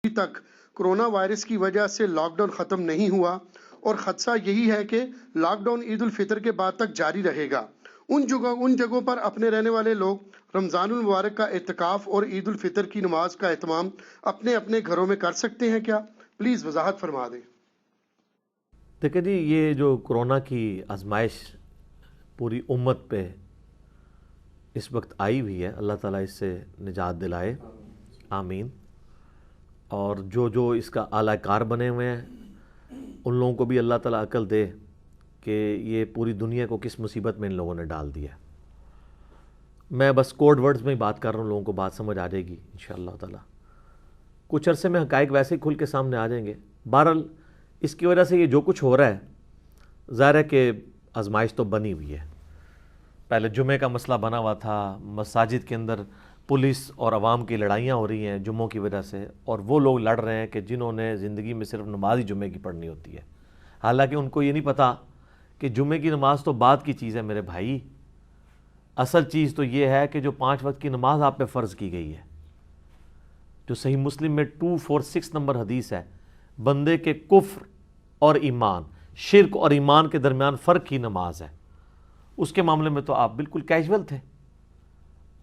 ابھی تک corona virus کی وجہ سے لاک ڈاؤن ختم نہیں ہوا اور خدشہ یہی ہے کہ لاک ڈاؤن عید الفطر کے بعد تک جاری رہے گا۔ ان جگہوں پر اپنے رہنے والے لوگ رمضان المبارک کا اعتکاف اور عید الفطر کی نماز کا اہتمام اپنے اپنے گھروں میں کر سکتے ہیں کیا؟ پلیز وضاحت فرما دیں۔ دیکھیں جی، یہ جو کورونا کی آزمائش پوری امت پہ اس وقت آئی ہوئی ہے، اللہ تعالیٰ اس سے نجات دلائے، آمین۔ اور جو اس کا اعلی کار بنے ہوئے ہیں ان لوگوں کو بھی اللہ تعالیٰ عقل دے کہ یہ پوری دنیا کو کس مصیبت میں ان لوگوں نے ڈال دیا۔ میں بس کوڈ ورڈز میں ہی بات کر رہا ہوں، لوگوں کو بات سمجھ آ جائے گی انشاءاللہ تعالیٰ۔ کچھ عرصے میں حقائق ویسے ہی کھل کے سامنے آ جائیں گے۔ بہرحال اس کی وجہ سے یہ جو کچھ ہو رہا ہے، ظاہر ہے کہ آزمائش تو بنی ہوئی ہے۔ پہلے جمعے کا مسئلہ بنا ہوا تھا، مساجد کے اندر پولیس اور عوام کی لڑائیاں ہو رہی ہیں جمعوں کی وجہ سے، اور وہ لوگ لڑ رہے ہیں کہ جنہوں نے زندگی میں صرف نماز ہی جمعے کی پڑھنی ہوتی ہے، حالانکہ ان کو یہ نہیں پتہ کہ جمعے کی نماز تو بعد کی چیز ہے میرے بھائی۔ اصل چیز تو یہ ہے کہ جو 5 وقت کی نماز آپ پہ فرض کی گئی ہے، جو صحیح مسلم میں 246 نمبر حدیث ہے، بندے کے کفر اور ایمان، شرک اور ایمان کے درمیان فرق کی نماز ہے، اس کے معاملے میں تو آپ بالکل کیجول تھے۔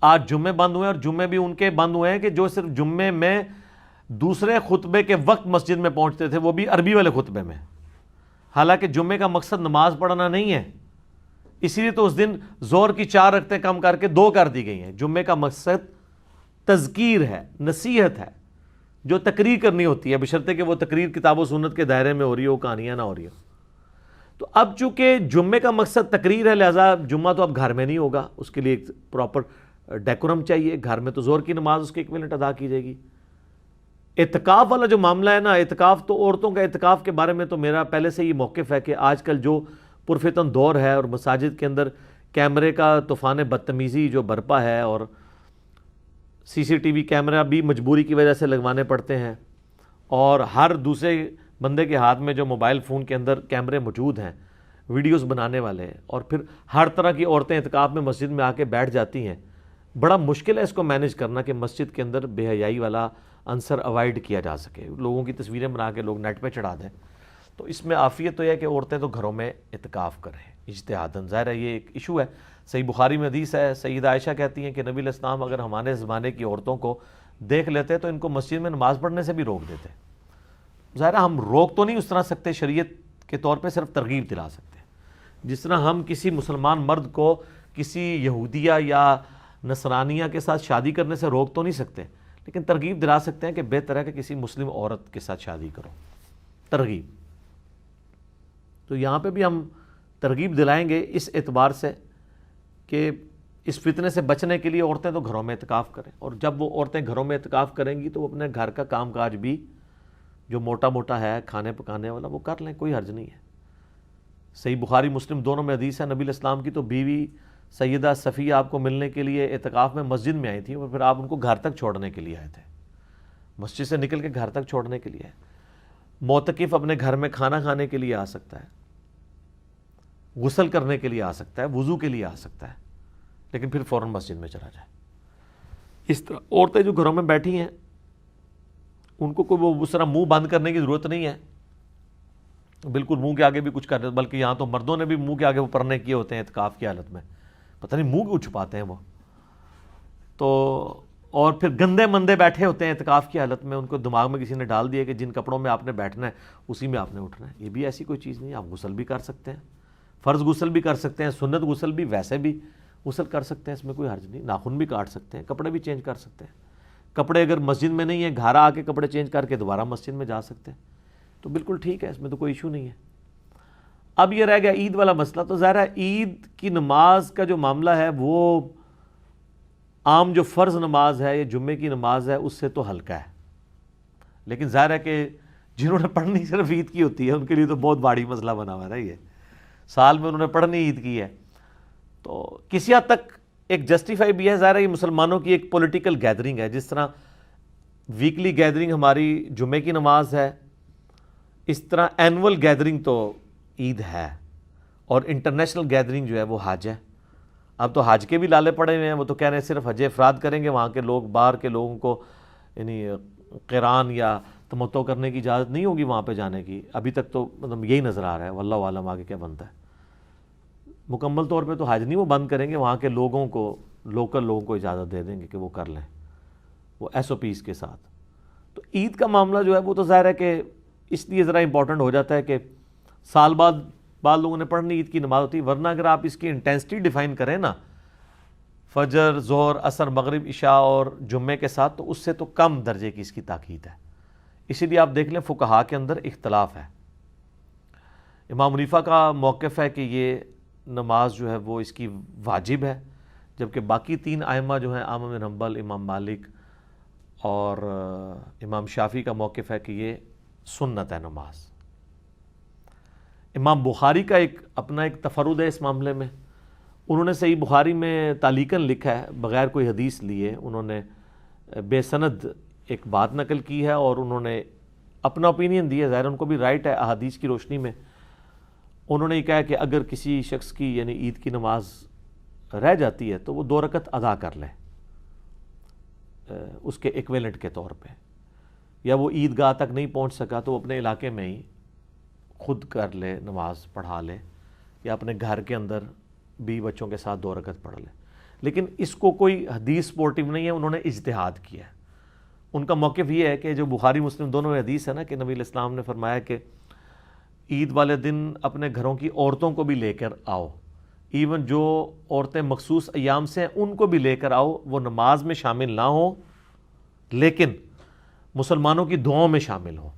آج جمعے بند ہوئے، اور جمعے بھی ان کے بند ہوئے ہیں کہ جو صرف جمعے میں دوسرے خطبے کے وقت مسجد میں پہنچتے تھے، وہ بھی عربی والے خطبے میں، حالانکہ جمعے کا مقصد نماز پڑھنا نہیں ہے۔ اسی لیے تو اس دن ظہر کی 4 رکعتیں کم کر کے 2 کر دی گئی ہیں۔ جمعے کا مقصد تذکیر ہے، نصیحت ہے، جو تقریر کرنی ہوتی ہے، بشرطے کہ وہ تقریر کتاب و سنت کے دائرے میں ہو رہی ہو، کہانیاں نہ ہو رہی ہو۔ تو اب چونکہ جمعے کا مقصد تقریر ہے، لہذا جمعہ تو اب گھر میں نہیں ہوگا، اس کے لیے ایک پراپر ڈیکورم چاہیے۔ گھر میں تو ظہر کی نماز اس کے ایکویلنٹ ادا کی جائے گی۔ اعتکاف والا جو معاملہ ہے نا، اعتکاف تو عورتوں کا اعتکاف کے بارے میں تو میرا پہلے سے یہ موقف ہے کہ آج کل جو پرفتن دور ہے اور مساجد کے اندر کیمرے کا طوفان بدتمیزی جو برپا ہے، اور CCTV کیمرہ بھی مجبوری کی وجہ سے لگوانے پڑتے ہیں، اور ہر دوسرے بندے کے ہاتھ میں جو موبائل فون کے اندر کیمرے موجود ہیں ویڈیوز بنانے والے ہیں، اور پھر ہر طرح کی عورتیں اعتکاف میں مسجد میں آ کے بیٹھ جاتی ہیں۔ بڑا مشکل ہے اس کو مینیج کرنا کہ مسجد کے اندر بے حیائی والا عنصر اوائڈ کیا جا سکے، لوگوں کی تصویریں بنا کے لوگ نیٹ پہ چڑھا دیں۔ تو اس میں عافیت تو یہ ہے کہ عورتیں تو گھروں میں اعتکاف کریں اجتہاداً، ظاہر ہے یہ ایک ایشو ہے۔ صحیح بخاری میں حدیث ہے، سیدہ عائشہ کہتی ہیں کہ نبی علیہ السلام اگر ہمارے زمانے کی عورتوں کو دیکھ لیتے تو ان کو مسجد میں نماز پڑھنے سے بھی روک دیتے۔ ظاہر ہے ہم روک تو نہیں اس طرح سکتے، شریعت کے طور پہ صرف ترغیب دلا سکتے ہیں۔ جس طرح ہم کسی مسلمان مرد کو کسی یہودیہ یا نصرانیہ کے ساتھ شادی کرنے سے روک تو نہیں سکتے، لیکن ترغیب دلا سکتے ہیں کہ بہتر ہے کہ کسی مسلم عورت کے ساتھ شادی کرو، ترغیب۔ تو یہاں پہ بھی ہم ترغیب دلائیں گے اس اعتبار سے کہ اس فتنے سے بچنے کے لیے عورتیں تو گھروں میں اعتکاف کریں، اور جب وہ عورتیں گھروں میں اعتکاف کریں گی تو وہ اپنے گھر کا کام کاج بھی جو موٹا موٹا ہے کھانے پکانے والا وہ کر لیں، کوئی حرج نہیں ہے۔ صحیح بخاری مسلم دونوں میں حدیث ہے، نبی علیہ السلام کی تو بیوی سیدہ صفیہ آپ کو ملنے کے لیے اعتکاف میں مسجد میں آئی تھی، اور پھر آپ ان کو گھر تک چھوڑنے کے لیے آئے تھے، مسجد سے نکل کے گھر تک چھوڑنے کے لیے۔ معتکف اپنے گھر میں کھانا کھانے کے لیے آ سکتا ہے، غسل کرنے کے لیے آ سکتا ہے، وضو کے لیے آ سکتا ہے، لیکن پھر فوراً مسجد میں چلا جائے۔ اس طرح عورتیں جو گھروں میں بیٹھی ہیں ان کو کوئی وہ اس طرح منہ بند کرنے کی ضرورت نہیں ہے، بالکل منہ کے آگے بھی کچھ کر، بلکہ یہاں تو مردوں نے بھی منہ کے آگے وہ پرنے کیے ہوتے ہیں اعتکاف کی حالت میں، پتہ نہیں منہ کیوں چھپاتے ہیں وہ تو۔ اور پھر گندے مندے بیٹھے ہوتے ہیں اعتکاف کی حالت میں، ان کو دماغ میں کسی نے ڈال دیا کہ جن کپڑوں میں آپ نے بیٹھنا ہے اسی میں آپ نے اٹھنا ہے۔ یہ بھی ایسی کوئی چیز نہیں ہے، آپ غسل بھی کر سکتے ہیں، فرض غسل بھی کر سکتے ہیں، سنت غسل بھی، ویسے بھی غسل کر سکتے ہیں، اس میں کوئی حرج نہیں۔ ناخن بھی کاٹ سکتے ہیں، کپڑے بھی چینج کر سکتے ہیں، کپڑے اگر مسجد میں نہیں ہیں گھر آ کے کپڑے چینج کر کے دوبارہ مسجد میں جا سکتے ہیں، تو بالکل ٹھیک ہے، اس میں تو کوئی ایشو نہیں ہے۔ اب یہ رہ گیا عید والا مسئلہ، تو ظاہر ہے عید کی نماز کا جو معاملہ ہے وہ عام جو فرض نماز ہے یا جمعے کی نماز ہے اس سے تو ہلکا ہے، لیکن ظاہر ہے کہ جنہوں نے پڑھنی صرف عید کی ہوتی ہے ان کے لیے تو بہت بڑی مسئلہ بنا ہوا ہے یہ، سال میں انہوں نے پڑھنی عید کی ہے، تو کسی حد تک ایک جسٹیفائی بھی ہے۔ ظاہر ہے یہ مسلمانوں کی ایک پولیٹیکل گیدرنگ ہے، جس طرح ویکلی گیدرنگ ہماری جمعے کی نماز ہے، اس طرح اینول گیدرنگ تو عید ہے، اور انٹرنیشنل گیدرنگ جو ہے وہ حج ہے۔ اب تو حج کے بھی لالے پڑے ہوئے ہیں، وہ تو کہہ رہے ہیں صرف حج افراد کریں گے، وہاں کے لوگ باہر کے لوگوں کو یعنی قران یا تمتع کرنے کی اجازت نہیں ہوگی وہاں پہ جانے کی. ابھی تک تو مطلب یہی نظر آ رہا ہے, واللہ عالم آگے کیا بنتا ہے. مکمل طور پہ تو حج نہیں وہ بند کریں گے, وہاں کے لوگوں کو, لوکل لوگوں کو اجازت دے دیں گے کہ وہ کر لیں, وہ ایس او پیز کے ساتھ. تو عید کا معاملہ جو ہے وہ تو ظاہر ہے کہ اس لیے ذرا امپورٹنٹ ہو جاتا ہے کہ سال بعد لوگوں نے پڑھنی عید کی نماز ہوتی ہے, ورنہ اگر آپ اس کی انٹینسٹی ڈیفائن کریں نا فجر, ظہر, عصر, مغرب, عشاء اور جمعے کے ساتھ, تو اس سے تو کم درجے کی اس کی تاکید ہے. اسی لیے آپ دیکھ لیں فقہاء کے اندر اختلاف ہے. امام حنیفہ کا موقف ہے کہ یہ نماز جو ہے وہ اس کی واجب ہے, جبکہ باقی 3 ائمہ جو ہیں احمد بن حنبل, امام مالک اور امام شافعی کا موقف ہے کہ یہ سنت ہے نماز. امام بخاری کا اپنا ایک تفرد ہے اس معاملے میں. انہوں نے صحیح بخاری میں تعلیقاً لکھا ہے بغیر کوئی حدیث لیے, انہوں نے بے سند ایک بات نقل کی ہے اور انہوں نے اپنا اوپینین دیا, ظاہر ان کو بھی رائٹ ہے احادیث کی روشنی میں. انہوں نے یہ کہا کہ اگر کسی شخص کی یعنی عید کی نماز رہ جاتی ہے تو وہ 2 رکعت ادا کر لے اس کے ایکویلنٹ کے طور پہ, یا وہ عیدگاہ تک نہیں پہنچ سکا تو وہ اپنے علاقے میں ہی خود کر لے, نماز پڑھا لے, یا اپنے گھر کے اندر بھی بچوں کے ساتھ 2 رکعت پڑھ لے. لیکن اس کو کوئی حدیث سپورٹیو نہیں ہے, انہوں نے اجتہاد کیا ہے. ان کا موقف یہ ہے کہ جو بخاری مسلم دونوں میں حدیث ہے نا کہ نبی علیہ السلام نے فرمایا کہ عید والے دن اپنے گھروں کی عورتوں کو بھی لے کر آؤ, ایون جو عورتیں مخصوص ایام سے ہیں ان کو بھی لے کر آؤ, وہ نماز میں شامل نہ ہوں لیکن مسلمانوں کی دعاؤں میں شامل ہوں,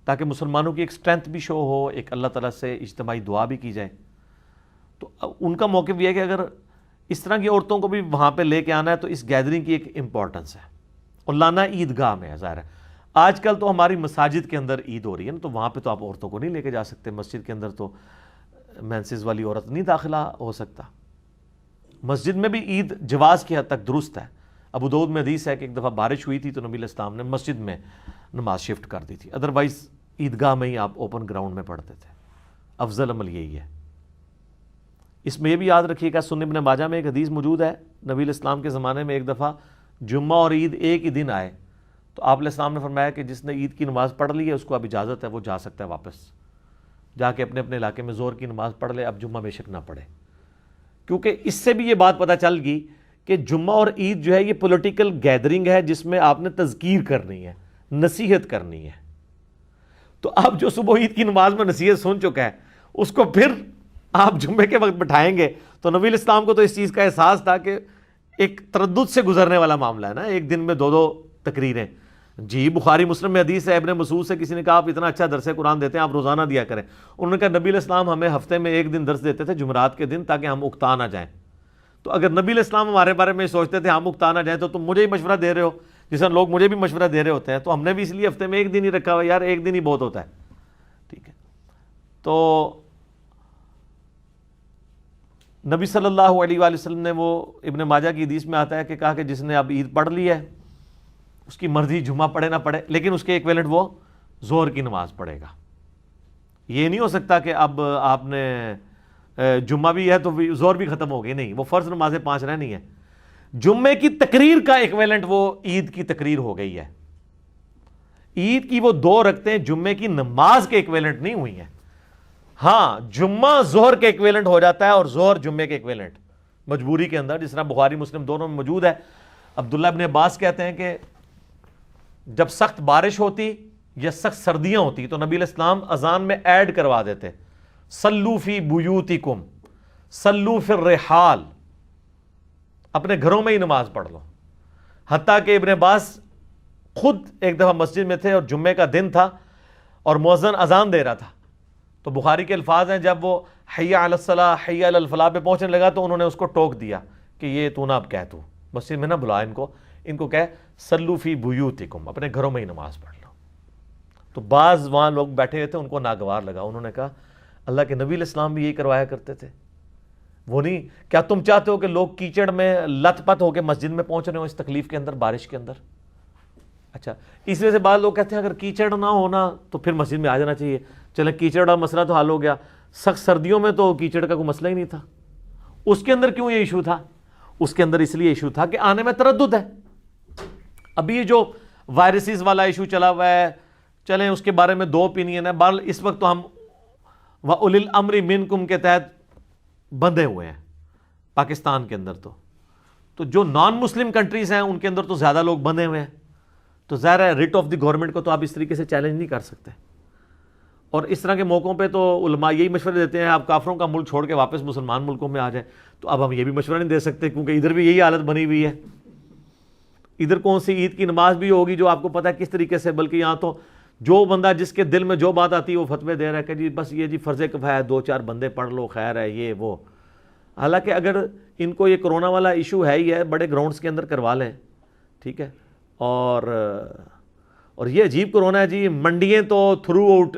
تاکہ مسلمانوں کی ایک اسٹرینتھ بھی شو ہو, ایک اللہ تعالیٰ سے اجتماعی دعا بھی کی جائے. تو ان کا موقف یہ ہے کہ اگر اس طرح کی عورتوں کو بھی وہاں پہ لے کے آنا ہے تو اس گیدرنگ کی ایک امپورٹنس ہے, اور لانا عیدگاہ میں ہے. ظاہر ہے آج کل تو ہماری مساجد کے اندر عید ہو رہی ہے نا, تو وہاں پہ تو آپ عورتوں کو نہیں لے کے جا سکتے. مسجد کے اندر تو مینسز والی عورت نہیں داخلہ ہو سکتا. مسجد میں بھی عید جواز کی حد تک درست ہے. ابو داؤد میں حدیث ہے کہ ایک دفعہ بارش ہوئی تھی تو نبی علیہ السلام نے مسجد میں نماز شفٹ کر دی تھی, ادروائز عیدگاہ میں ہی آپ اوپن گراؤنڈ میں پڑھتے تھے. افضل عمل یہی ہے. اس میں یہ بھی یاد رکھیے گا, سنن ابن ماجہ میں ایک حدیث موجود ہے, نبی علیہ السلام کے زمانے میں ایک دفعہ جمعہ اور عید ایک ہی دن آئے, تو آپ علیہ السلام نے فرمایا کہ جس نے عید کی نماز پڑھ لی ہے اس کو اب اجازت ہے, وہ جا سکتا ہے واپس جا کے اپنے اپنے علاقے میں ظہر کی نماز پڑھ لے, اب جمعہ بے شک نہ پڑھے. کیونکہ اس سے بھی یہ بات پتہ چل گئی کہ جمعہ اور عید جو ہے یہ پولیٹیکل گیدرنگ ہے جس میں آپ نے تذکیر کرنی ہے, نصیحت کرنی ہے. تو اب جو صبح عید کی نماز میں نصیحت سن چکا ہے اس کو پھر آپ جمعے کے وقت بٹھائیں گے, تو نبی علیہ السلام کو تو اس چیز کا احساس تھا کہ ایک تردد سے گزرنے والا معاملہ ہے نا, ایک دن میں 2 تقریریں. جی بخاری مسلم میں حدیث ہے, ابن مسعود سے کسی نے کہا آپ اتنا اچھا درس قرآن دیتے ہیں, آپ روزانہ دیا کریں. انہوں نے کہا نبی علیہ السلام ہمیں ہفتے میں 1 دن درس دیتے تھے جمعرات کے دن, تاکہ ہم اکتا نہ جائیں. تو اگر نبی علیہ السلام ہمارے بارے میں سوچتے تھے ہم اکتا نہ جائیں, تو تم مجھے ہی مشورہ دے رہے ہو, جس طرح لوگ مجھے بھی مشورہ دے رہے ہوتے ہیں. تو ہم نے بھی اس لیے ہفتے میں 1 دن ہی رکھا ہوا, یار 1 دن ہی بہت ہوتا ہے. ٹھیک ہے, تو نبی صلی اللہ علیہ وآلہ وسلم نے, وہ ابن ماجہ کی حدیث میں آتا ہے کہ کہا کہ جس نے اب عید پڑھ لی ہے اس کی مرضی جمعہ پڑھے نہ پڑھے, لیکن اس کے ایکویلنٹ وہ ظہر کی نماز پڑھے گا. یہ نہیں ہو سکتا کہ اب آپ نے جمعہ بھی ہے تو ظہر بھی ختم ہو گئی, نہیں, وہ فرض نمازیں 5 رہنی ہیں. جمعے کی تقریر کا ایکویلنٹ وہ عید کی تقریر ہو گئی ہے. عید کی وہ 2 رکعتیں جمعے کی نماز کے ایکویلنٹ نہیں ہوئی ہیں. ہاں جمعہ ظہر کے ایکویلنٹ ہو جاتا ہے اور ظہر جمعے کے ایکویلنٹ مجبوری کے اندر, جس طرح بخاری مسلم دونوں میں موجود ہے. عبداللہ ابن عباس کہتے ہیں کہ جب سخت بارش ہوتی یا سخت سردیاں ہوتی تو نبی علیہ السلام اذان میں ایڈ کروا دیتے, صلو فی بیوتکم صلو فی الرحال, اپنے گھروں میں ہی نماز پڑھ لو. حتیٰ کہ ابن عباس خود ایک دفعہ مسجد میں تھے اور جمعے کا دن تھا اور مؤذن اذان دے رہا تھا, تو بخاری کے الفاظ ہیں جب وہ حی علی الصلاۃ حی علی الفلاح پہ پہنچنے لگا تو انہوں نے اس کو ٹوک دیا کہ یہ تو نہ اب کہہ, تو مسجد میں نہ بلا ان کو کہے صلو فی بیوتکم, اپنے گھروں میں ہی نماز پڑھ لو. تو بعض وہاں لوگ بیٹھے ہوئے تھے, ان کو ناگوار لگا, انہوں نے کہا اللہ کے نبی علیہ السلام بھی یہی کروایا کرتے تھے, وہ نہیں, کیا تم چاہتے ہو کہ لوگ کیچڑ میں لت پت ہو کے مسجد میں پہنچ رہے ہو اس تکلیف کے اندر, بارش کے اندر؟ اچھا, اس وجہ سے بعض لوگ کہتے ہیں اگر کیچڑ نہ ہونا تو پھر مسجد میں آ جانا چاہیے. چلے کیچڑ کا مسئلہ تو حل ہو گیا, سخت سردیوں میں تو کیچڑ کا کوئی مسئلہ ہی نہیں تھا, اس کے اندر کیوں یہ ایشو تھا؟ اس کے اندر اس لیے ایشو تھا کہ آنے میں تردد ہے. ابھی یہ جو وائرسز والا ایشو چلا ہوا ہے, چلیں اس کے بارے میں دو اوپینین ہے. بہرحال اس وقت تو ہم وَأُولِي الْأَمْرِ مِنْكُمْ کے تحت بندھے ہوئے ہیں پاکستان کے اندر. تو جو نان مسلم کنٹریز ہیں ان کے اندر تو زیادہ لوگ بندھے ہوئے ہیں. تو ظاہر ہے ریٹ آف دی گورنمنٹ کو تو آپ اس طریقے سے چیلنج نہیں کر سکتے. اور اس طرح کے موقعوں پہ تو علماء یہی مشورے دیتے ہیں آپ کافروں کا ملک چھوڑ کے واپس مسلمان ملکوں میں آ جائیں. تو اب ہم یہ بھی مشورہ نہیں دے سکتے کیونکہ ادھر بھی یہی حالت بنی ہوئی ہے. ادھر کون سی عید کی نماز بھی ہوگی جو آپ کو پتہ ہے کس طریقے سے, بلکہ یہاں تو جو بندہ جس کے دل میں جو بات آتی ہے وہ فتوے دے رہا ہے کہ جی بس یہ جی فرض کفایہ ہے, 2-4 بندے پڑھ لو خیر ہے یہ وہ. حالانکہ اگر ان کو یہ کرونا والا ایشو ہے ہی ہے, بڑے گراؤنڈز کے اندر کروا لیں, ٹھیک ہے. اور یہ عجیب کرونا ہے جی, منڈیاں تو تھرو آؤٹ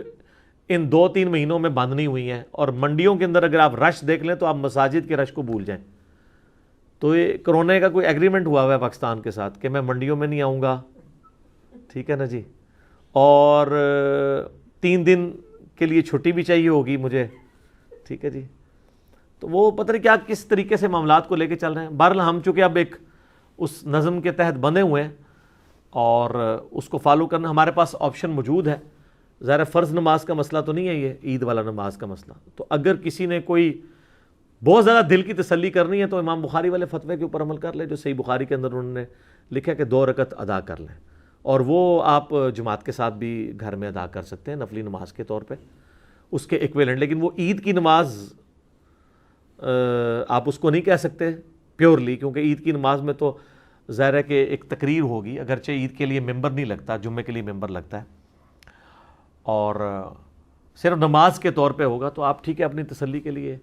ان 2-3 مہینوں میں بند نہیں ہوئی ہیں, اور منڈیوں کے اندر اگر آپ رش دیکھ لیں تو آپ مساجد کے رش کو بھول جائیں. تو یہ کرونا کا کوئی ایگریمنٹ ہوا ہوا ہے پاکستان کے ساتھ کہ میں منڈیوں میں نہیں آؤں گا, ٹھیک ہے نا جی, اور 3 دن کے لیے چھٹی بھی چاہیے ہوگی مجھے, ٹھیک ہے جی. تو وہ پتہ نہیں کیا کس طریقے سے معاملات کو لے کے چل رہے ہیں. بہرحال ہم چونکہ اب ایک اس نظم کے تحت بندھے ہوئے ہیں اور اس کو فالو کرنا ہمارے پاس آپشن موجود ہے. ظاہر فرض نماز کا مسئلہ تو نہیں ہے یہ عید والا نماز کا مسئلہ. تو اگر کسی نے کوئی بہت زیادہ دل کی تسلی کرنی ہے تو امام بخاری والے فتوے کے اوپر عمل کر لے جو صحیح بخاری کے اندر انہوں نے لکھا کہ 2 رکعت ادا کر لیں, اور وہ آپ جماعت کے ساتھ بھی گھر میں ادا کر سکتے ہیں نفلی نماز کے طور پہ اس کے ایکویلنٹ. لیکن وہ عید کی نماز آپ اس کو نہیں کہہ سکتے پیورلی, کیونکہ عید کی نماز میں تو ظاہر ہے کہ ایک تقریر ہوگی, اگرچہ عید کے لیے ممبر نہیں لگتا, جمعے کے لیے ممبر لگتا ہے, اور صرف نماز کے طور پہ ہوگا. تو آپ ٹھیک ہے اپنی تسلی کے لیے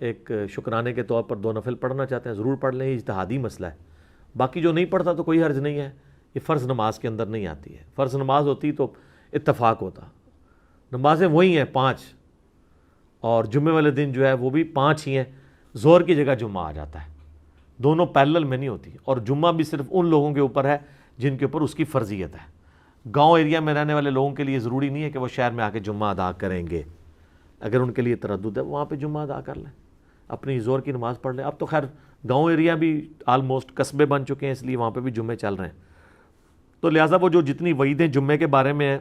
ایک شکرانے کے طور پر 2 نفل پڑھنا چاہتے ہیں ضرور پڑھ لیں, یہ اجتہادی مسئلہ ہے. باقی جو نہیں پڑھتا تو کوئی حرج نہیں ہے, یہ فرض نماز کے اندر نہیں آتی ہے. فرض نماز ہوتی تو اتفاق ہوتا. نمازیں وہی ہیں 5, اور جمعے والے دن جو ہے وہ بھی 5 ہی ہیں, ظہر کی جگہ جمعہ آ جاتا ہے, دونوں پیرلل میں نہیں ہوتی. اور جمعہ بھی صرف ان لوگوں کے اوپر ہے جن کے اوپر اس کی فرضیت ہے. گاؤں ایریا میں رہنے والے لوگوں کے لیے ضروری نہیں ہے کہ وہ شہر میں آ کے جمعہ ادا کریں گے. اگر ان کے لیے تردد ہے وہاں پہ جمعہ ادا کر لیں, اپنی ظہر کی نماز پڑھ لیں. اب تو خیر گاؤں ایریا بھی آلموسٹ قصبے بن چکے ہیں, اس لیے وہاں پہ بھی جمعے چل رہے ہیں. تو لہٰذا وہ جو جتنی وعیدیں جمعے کے بارے میں ہیں,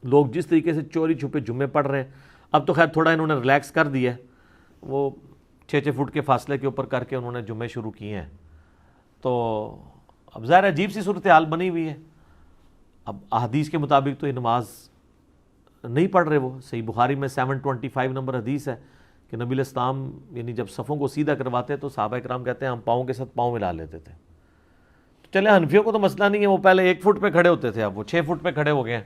لوگ جس طریقے سے چوری چھپے جمعے پڑھ رہے ہیں, اب تو خیر تھوڑا انہوں نے ریلیکس کر دیا ہے, وہ 6-6 فٹ کے فاصلے کے اوپر کر کے انہوں نے جمعے شروع کیے ہیں. تو اب ظاہر عجیب سی صورتحال بنی ہوئی ہے. اب احادیث کے مطابق تو یہ نماز نہیں پڑھ رہے. وہ صحیح بخاری میں 725 نمبر حدیث ہے کہ نبی علیہ السلام یعنی جب صفوں کو سیدھا کرواتے تو صحابہ کرام کہتے ہیں ہم پاؤں کے ساتھ پاؤں ملا لیتے تھے. چلے حنفیوں کو تو مسئلہ نہیں ہے, وہ پہلے 1 فٹ پہ کھڑے ہوتے تھے, اب وہ 6 فٹ پہ کھڑے ہو گئے ہیں.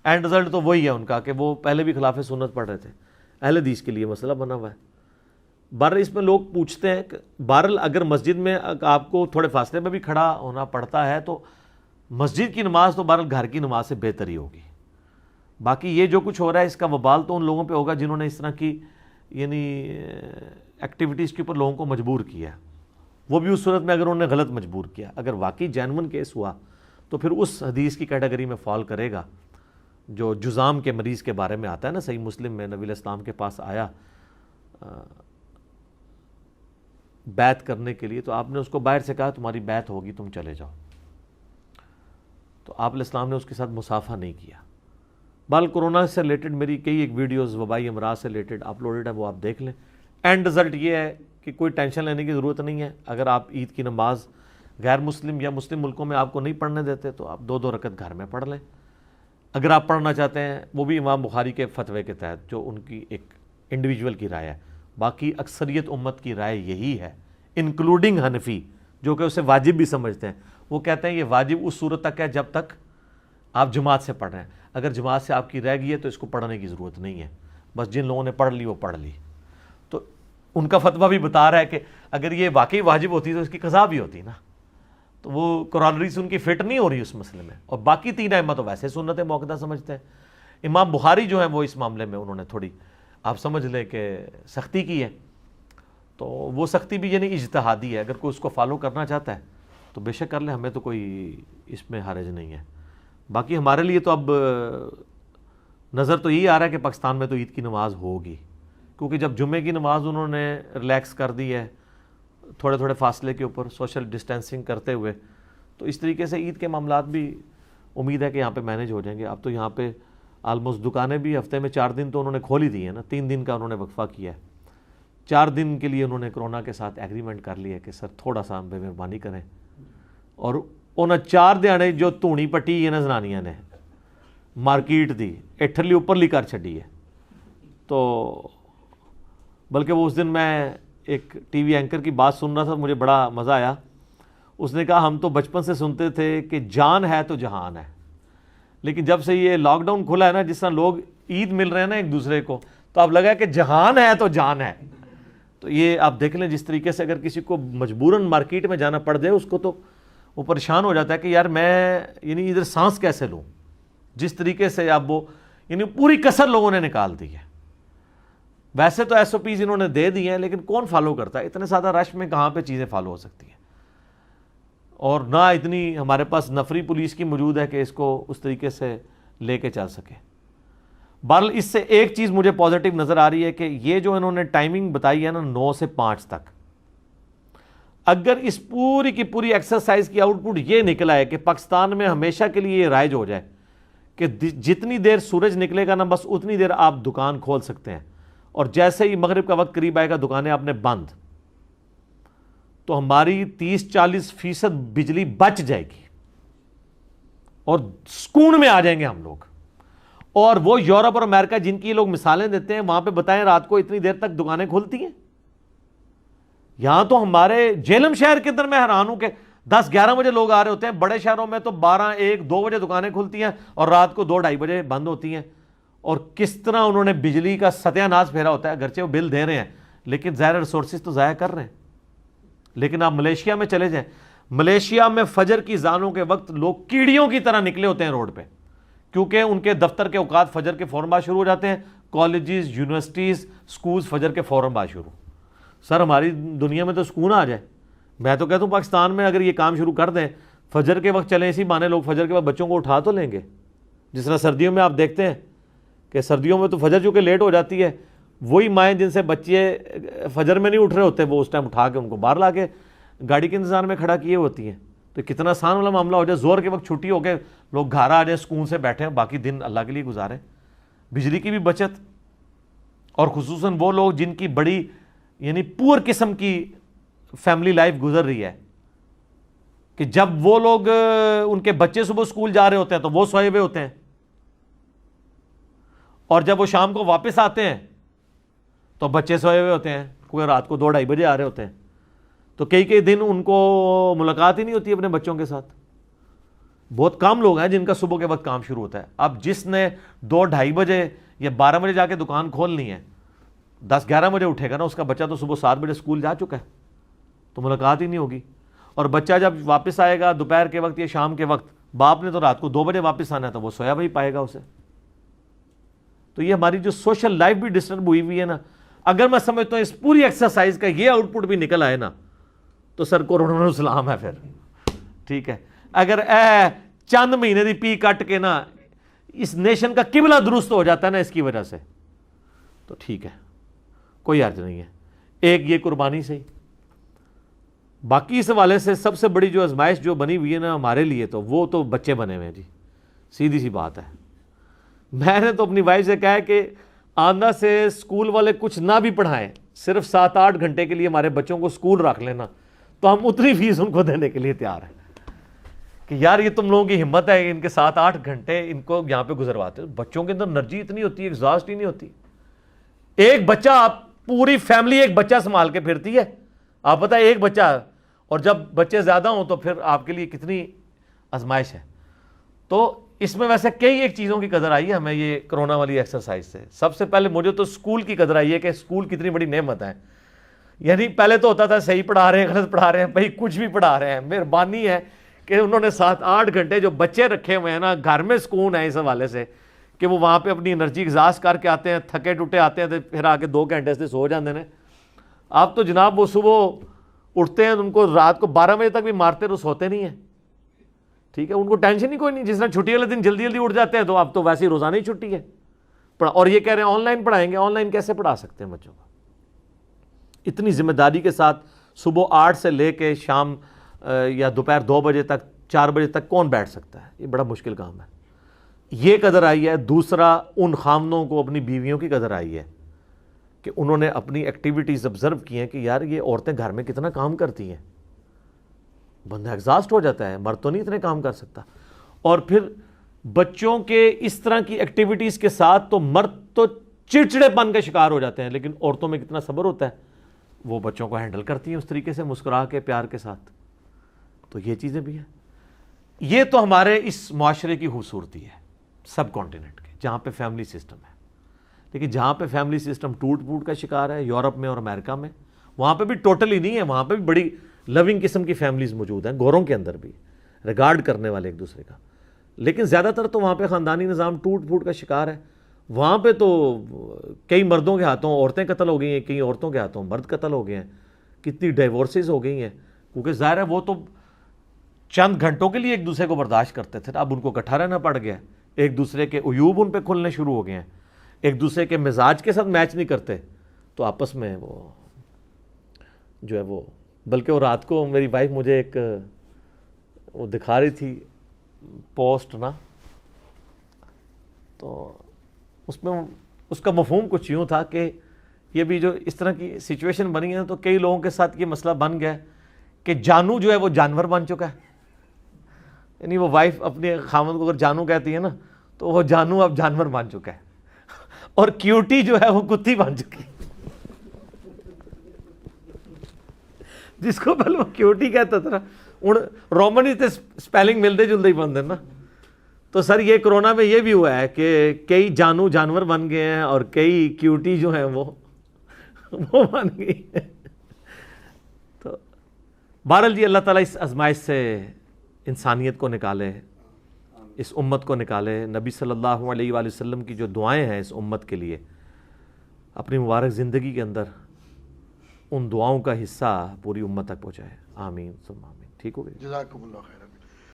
اینڈ رزلٹ تو وہی ہے ان کا کہ وہ پہلے بھی خلاف سنت پڑھ رہے تھے. اہل حدیث کے لیے مسئلہ بنا ہوا ہے. بہرحال اس میں لوگ پوچھتے ہیں کہ بہرحال اگر مسجد میں آپ کو تھوڑے فاصلے میں بھی کھڑا ہونا پڑتا ہے تو مسجد کی نماز تو بہرحال گھر کی نماز سے بہتر ہی ہوگی. باقی یہ جو کچھ ہو رہا ہے اس کا وبال تو ان لوگوں پہ ہوگا جنہوں نے اس طرح کی یعنی ایکٹیویٹیز کے اوپر لوگوں کو مجبور کیا, وہ بھی اس صورت میں اگر انہوں نے غلط مجبور کیا. اگر واقعی جینون کیس ہوا تو پھر اس حدیث کی کیٹیگری میں فال کرے گا جو جزام کے مریض کے بارے میں آتا ہے نا. صحیح مسلم میں نبی علیہ السلام کے پاس آیا بیعت کرنے کے لیے, تو آپ نے اس کو باہر سے کہا تمہاری بیعت ہوگی تم چلے جاؤ, تو آپ علیہ السلام نے اس کے ساتھ مصافحہ نہیں کیا. بال کورونا سے ریلیٹڈ میری کئی ایک ویڈیوز وبائی امراض سے ریلیٹڈ اپلوڈڈ ہے, وہ آپ دیکھ لیں. اینڈ رزلٹ یہ ہے کہ کوئی ٹینشن لینے کی ضرورت نہیں ہے. اگر آپ عید کی نماز غیر مسلم یا مسلم ملکوں میں آپ کو نہیں پڑھنے دیتے تو آپ 2-2 رکعت گھر میں پڑھ لیں. اگر آپ پڑھنا چاہتے ہیں وہ بھی امام بخاری کے فتوے کے تحت جو ان کی ایک انڈیویجول کی رائے ہے. باقی اکثریت امت کی رائے یہی ہے انکلوڈنگ حنفی جو کہ اسے واجب بھی سمجھتے ہیں. وہ کہتے ہیں یہ واجب اس صورت تک ہے جب تک آپ جماعت سے پڑھ رہے ہیں. اگر جماعت سے آپ کی رہ گئی ہے تو اس کو پڑھنے کی ضرورت نہیں ہے, بس جن لوگوں نے پڑھ لی وہ پڑھ لی. تو ان کا فتویٰ بھی بتا رہا ہے کہ اگر یہ واقعی واجب ہوتی تو اس کی قضا بھی ہوتی نا, تو وہ قرآن سے ان کی فٹ نہیں ہو رہی اس مسئلے میں. اور باقی 3 ائمہ تو ویسے سنت موقدہ سمجھتے ہیں. امام بخاری جو ہیں وہ اس معاملے میں انہوں نے تھوڑی آپ سمجھ لیں کہ سختی کی ہے, تو وہ سختی بھی یعنی اجتہادی ہے. اگر کوئی اس کو فالو کرنا چاہتا ہے تو بے شک کر لیں, ہمیں تو کوئی اس میں حرج نہیں ہے. باقی ہمارے لیے تو اب نظر تو یہی آ رہا ہے کہ پاکستان میں تو عید کی نماز ہوگی, کیونکہ جب جمعے کی نماز انہوں نے ریلیکس کر دی ہے تھوڑے فاصلے کے اوپر سوشل ڈسٹینسنگ کرتے ہوئے, تو اس طریقے سے عید کے معاملات بھی امید ہے کہ یہاں پہ مینیج ہو جائیں گے. اب تو یہاں پہ آلموسٹ دکانیں بھی ہفتے میں 4 دن تو انہوں نے کھول ہی دی ہیں نا, 3 دن کا انہوں نے وقفہ کیا ہے. 4 دن کے لیے انہوں نے کرونا کے ساتھ ایگریمنٹ کر لیا کہ سر تھوڑا سا بے مہربانی کریں. اور انہیں 4 دیاڑے جو دھونی پٹی ہے نا زنانیاں نے مارکیٹ دی ایٹھرلی اوپرلی کر چھڈی ہے. تو بلکہ وہ اس دن میں ایک ٹی وی اینکر کی بات سن رہا تھا, مجھے بڑا مزہ آیا. اس نے کہا ہم تو بچپن سے سنتے تھے کہ جان ہے تو جہان ہے, لیکن جب سے یہ لاک ڈاؤن کھلا ہے نا, جس طرح لوگ عید مل رہے ہیں نا ایک دوسرے کو, تو اب لگا ہے کہ جہان ہے تو جان ہے. تو یہ آپ دیکھ لیں جس طریقے سے اگر کسی کو مجبوراً مارکیٹ میں جانا پڑ جائے اس کو تو وہ پریشان ہو جاتا ہے کہ یار میں یعنی ادھر سانس کیسے لوں. جس طریقے سے اب وہ یعنی پوری کسر لوگوں نے نکال دی ہے. ویسے تو ایس او پیز انہوں نے دے دی ہیں, لیکن کون فالو کرتا ہے؟ اتنے زیادہ رش میں کہاں پہ چیزیں فالو ہو سکتی ہیں, اور نہ اتنی ہمارے پاس نفری پولیس کی موجود ہے کہ اس کو اس طریقے سے لے کے چل سکے. بہرحال اس سے ایک چیز مجھے پازیٹیو نظر آ رہی ہے کہ یہ جو انہوں نے ٹائمنگ بتائی ہے نا 9 سے 5 تک, اگر اس پوری کی پوری ایکسرسائز کی آؤٹ پٹ یہ نکلا ہے کہ پاکستان میں ہمیشہ کے لیے یہ رائج ہو جائے کہ جتنی دیر سورج نکلے گا نا بس اتنی دیر آپ دکان کھول سکتے ہیں, اور جیسے ہی مغرب کا وقت قریب آئے گا دکانیں آپ نے بند, تو ہماری 30-40% بجلی بچ جائے گی اور سکون میں آ جائیں گے ہم لوگ. اور وہ یورپ اور امریکہ جن کی لوگ مثالیں دیتے ہیں وہاں پہ بتائیں رات کو اتنی دیر تک دکانیں کھلتی ہیں. یہاں تو ہمارے جیلم شہر کے اندر میں حیران ہوں کہ 10-11 بجے لوگ آ رہے ہوتے ہیں. بڑے شہروں میں تو 12-1-2 بجے دکانیں کھلتی ہیں اور رات کو 2-2:30 بجے بند ہوتی ہیں. اور کس طرح انہوں نے بجلی کا ستیہ ناش پھیرا ہوتا ہے. اگرچہ وہ بل دے رہے ہیں لیکن ظاہر ریسورسز تو ضائع کر رہے ہیں. لیکن آپ ملیشیا میں چلے جائیں, ملیشیا میں فجر کی اذانوں کے وقت لوگ کیڑیوں کی طرح نکلے ہوتے ہیں روڈ پہ, کیونکہ ان کے دفتر کے اوقات فجر کے فوراً بعد شروع ہو جاتے ہیں. کالجز, یونیورسٹیز, سکولز فجر کے فوراً بعد شروع. سر ہماری دنیا میں تو سکون آ جائے. میں تو کہتا ہوں پاکستان میں اگر یہ کام شروع کر دیں, فجر کے وقت چلیں, اسی بہانے لوگ فجر کے بعد بچوں کو اٹھا تو لیں گے. جس طرح سردیوں میں آپ دیکھتے ہیں کہ سردیوں میں تو فجر چونکہ لیٹ ہو جاتی ہے, وہی مائیں جن سے بچے فجر میں نہیں اٹھ رہے ہوتے وہ اس ٹائم اٹھا کے ان کو باہر لا کے گاڑی کے انتظار میں کھڑا کیے ہوتی ہیں. تو کتنا آسان والا معاملہ ہو جائے, زور کے وقت چھٹی ہو کے لوگ گھر آ جائیں, سکون سے بیٹھیں, باقی دن اللہ کے لیے گزاریں. بجلی کی بھی بچت, اور خصوصاً وہ لوگ جن کی بڑی یعنی پور قسم کی فیملی لائف گزر رہی ہے کہ جب وہ لوگ ان کے بچے صبح اسکول جا رہے ہوتے ہیں تو وہ سوئے ہوئے ہوتے ہیں, اور جب وہ شام کو واپس آتے ہیں تو بچے سوئے ہوئے ہوتے ہیں, کوئی رات کو 2-2:30 بجے آ رہے ہوتے ہیں. تو کئی دن ان کو ملاقات ہی نہیں ہوتی اپنے بچوں کے ساتھ. بہت کم لوگ ہیں جن کا صبح کے وقت کام شروع ہوتا ہے. اب جس نے 2-2:30 بجے یا 12 بجے جا کے دکان کھولنی ہے, 10-11 بجے اٹھے گا نا, اس کا بچہ تو صبح 7 بجے اسکول جا چکا ہے, تو ملاقات ہی نہیں ہوگی. اور بچہ جب واپس آئے گا دوپہر کے وقت یا شام کے وقت, باپ نے تو رات کو 2 بجے واپس آنا ہے, تو وہ سویا بھی پائے گا اسے. تو یہ ہماری جو سوشل لائف بھی ڈسٹرب ہوئی ہے نا, اگر میں سمجھتا ہوں اس پوری ایکسرسائز کا یہ آؤٹ پٹ بھی نکل آئے نا تو سر کورونا اسلام ہے پھر. ٹھیک ہے, اگر چند مہینے دی پی کٹ کے نا اس نیشن کا قبلہ درست ہو جاتا ہے نا اس کی وجہ سے, تو ٹھیک ہے, کوئی حرج نہیں ہے. ایک یہ قربانی سے ہی. باقی اس حوالے سے سب سے بڑی جو آزمائش جو بنی ہوئی ہے نا ہمارے لیے, تو وہ تو بچے بنے ہوئے ہیں جی, سیدھی سی بات ہے. میں نے تو اپنی وائف سے کہا ہے کہ آندہ سے اسکول والے کچھ نہ بھی پڑھائیں, صرف 7-8 گھنٹے کے لیے ہمارے بچوں کو اسکول رکھ لینا, تو ہم اتنی فیس ان کو دینے کے لیے تیار ہیں کہ یار یہ تم لوگوں کی ہمت ہے کہ ان کے 7-8 گھنٹے ان کو یہاں پہ گزرواتے. بچوں کے اندر انرجی اتنی ہوتی ہے, ایگزاسٹ ہی نہیں ہوتی. ایک بچہ, آپ پوری فیملی ایک بچہ سنبھال کے پھرتی ہے, آپ پتہ ہے ایک بچہ, اور جب بچے زیادہ ہوں تو پھر آپ کے لیے کتنی آزمائش ہے. تو اس میں ویسے کئی ایک چیزوں کی قدر آئی ہے ہمیں یہ کرونا والی ایکسرسائز سے. سب سے پہلے مجھے تو اسکول کی قدر آئی ہے کہ اسکول کتنی بڑی نعمت ہے. یعنی پہلے تو ہوتا تھا صحیح پڑھا رہے ہیں, غلط پڑھا رہے ہیں, بھائی کچھ بھی پڑھا رہے ہیں. مہربانی ہے کہ انہوں نے 7-8 گھنٹے جو بچے رکھے ہوئے ہیں نا, گھر میں سکون ہے اس حوالے سے کہ وہ وہاں پہ اپنی انرجی ایگزاسٹ کر کے آتے ہیں, تھکے ٹوٹے آتے ہیں, تو پھر آ کے 2 گھنٹے سے سو جاتے ہیں. آپ تو جناب وہ صبح اٹھتے ہیں, ان کو رات کو 12 بجے تک بھی مارتے تو سوتے نہیں ہیں. ٹھیک ہے, ان کو ٹینشن ہی کوئی نہیں. جس طرح چھٹی والے دن جلدی اٹھ جاتے ہیں, تو اب تو ویسے ہی روزانہ ہی چھٹی ہے. اور یہ کہہ رہے ہیں آن لائن پڑھائیں گے. آن لائن کیسے پڑھا سکتے ہیں بچوں کو اتنی ذمہ داری کے ساتھ؟ صبح 8 سے لے کے شام یا دوپہر 2 بجے تک 4 بجے تک کون بیٹھ سکتا ہے؟ یہ بڑا مشکل کام ہے. یہ قدر آئی ہے. دوسرا ان خامنوں کو اپنی بیویوں کی قدر آئی ہے کہ انہوں نے اپنی ایکٹیویٹیز آبزرو کی ہیں کہ یار یہ عورتیں گھر میں کتنا کام کرتی ہیں. بندہ ایگزاسٹ ہو جاتا ہے, مرد تو نہیں اتنے کام کر سکتا. اور پھر بچوں کے اس طرح کی ایکٹیویٹیز کے ساتھ تو مرد تو چڑچڑے پن کا شکار ہو جاتے ہیں, لیکن عورتوں میں کتنا صبر ہوتا ہے, وہ بچوں کو ہینڈل کرتی ہیں اس طریقے سے مسکرا کے پیار کے ساتھ. تو یہ چیزیں بھی ہیں. یہ تو ہمارے اس معاشرے کی خوبصورتی ہے سب کانٹیننٹ کے, جہاں پہ فیملی سسٹم ہے. لیکن جہاں پہ فیملی سسٹم ٹوٹ پھوٹ کا شکار ہے, یورپ میں اور امریکہ میں, وہاں پہ بھی ٹوٹلی نہیں ہے. وہاں پہ بھی بڑی لونگ قسم کی فیملیز موجود ہیں, گوروں کے اندر بھی ریگارڈ کرنے والے ایک دوسرے کا. لیکن زیادہ تر تو وہاں پہ خاندانی نظام ٹوٹ پھوٹ کا شکار ہے. وہاں پہ تو کئی مردوں کے ہاتھوں عورتیں قتل ہو گئی ہیں, کئی عورتوں کے ہاتھوں مرد قتل ہو گئے ہیں, کتنی ڈیورسز ہو گئی ہیں. کیونکہ ظاہر ہے وہ تو چند گھنٹوں کے لیے ایک دوسرے کو برداشت کرتے تھے, اب ان کو اکٹھا رہنا پڑ گیا. ایک دوسرے کے عیوب ان پہ کھلنے شروع ہو گئے ہیں, ایک دوسرے کے مزاج کے ساتھ میچ نہیں کرتے, تو آپس میں وہ جو ہے وہ. بلکہ وہ رات کو میری وائف مجھے ایک وہ دکھا رہی تھی پوسٹ نا, تو اس میں اس کا مفہوم کچھ یوں تھا کہ یہ بھی جو اس طرح کی سچویشن بنی ہے تو کئی لوگوں کے ساتھ یہ مسئلہ بن گیا کہ جانو جو ہے وہ جانور بن چکا ہے. یعنی وہ وائف اپنے خاوند کو اگر جانو کہتی ہے نا, تو وہ جانو اب جانور بن چکا ہے, اور کیوٹی جو ہے وہ کتی بن چکی ہے. جس کو پہلے وہ کیوٹی کہتا تھا نا, رومن ہی تھے سپیلنگ ملتے جلتے ہی بنتے نا. تو سر یہ کرونا میں یہ بھی ہوا ہے کہ کئی جانو جانور بن گئے ہیں اور کئی کیوٹی جو ہیں وہ بن گئی ہیں. تو بہرحال جی اللہ تعالیٰ اس آزمائش سے انسانیت کو نکالے, اس امت کو نکالے. نبی صلی اللہ علیہ وآلہ وسلم کی جو دعائیں ہیں اس امت کے لیے اپنی مبارک زندگی کے اندر ان دعاؤں کا حصہ پوری امت تک پہنچائے. آمین ثم آمین. ٹھیک ہو گئی. جزاکم اللہ خیر.